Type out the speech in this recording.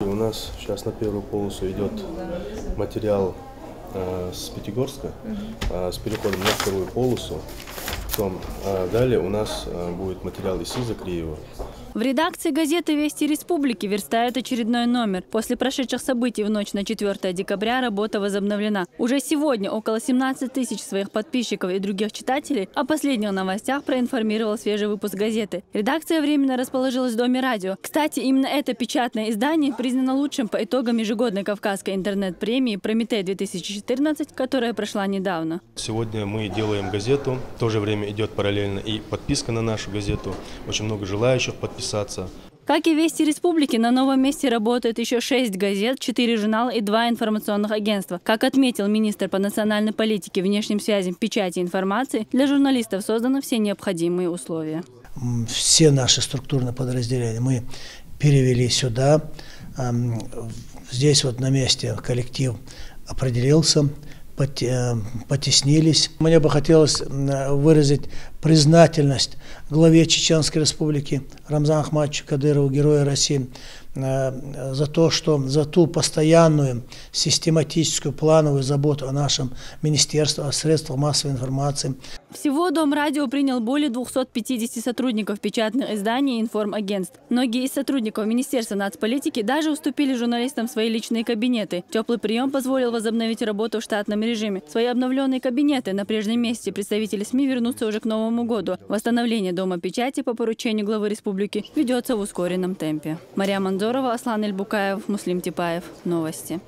У нас сейчас на первую полосу идет материал с Пятигорска, с переходом на вторую полосу. Потом далее у нас будет материал из Сиза-Криева. В редакции газеты «Вести Республики» верстают очередной номер. После прошедших событий в ночь на 4 декабря работа возобновлена. Уже сегодня около 17 тысяч своих подписчиков и других читателей о последних новостях проинформировал свежий выпуск газеты. Редакция временно расположилась в Доме радио. Кстати, именно это печатное издание признано лучшим по итогам ежегодной Кавказской интернет-премии «Прометей-2014», которая прошла недавно. Сегодня мы делаем газету. В то же время идет параллельно и подписка на нашу газету. Очень много желающих подписаться. Как и «Вести Республики», на новом месте работает еще 6 газет, 4 журнала и 2 информационных агентства. Как отметил министр по национальной политике, внешним связям, печати и информации, для журналистов созданы все необходимые условия. Все наши структурные подразделения мы перевели сюда. Здесь вот на месте коллектив определился, потеснились. Мне бы хотелось выразить признательность главе Чеченской Республики Рамзану Ахматовичу Кадырову, герою России, за ту постоянную систематическую плановую заботу о нашем министерстве, о средствах массовой информации. Всего Дом радио принял более 250 сотрудников печатных изданий и информагентств. Многие из сотрудников Министерства нацполитики даже уступили журналистам свои личные кабинеты. Теплый прием позволил возобновить работу в штатном режиме. Свои обновленные кабинеты на прежнем месте представители СМИ вернутся уже к Новому году. Восстановление Дома печати по поручению главы республики ведется в ускоренном темпе. Мария Манзорова, Аслан Эльбукаев, Муслим Типаев. Новости.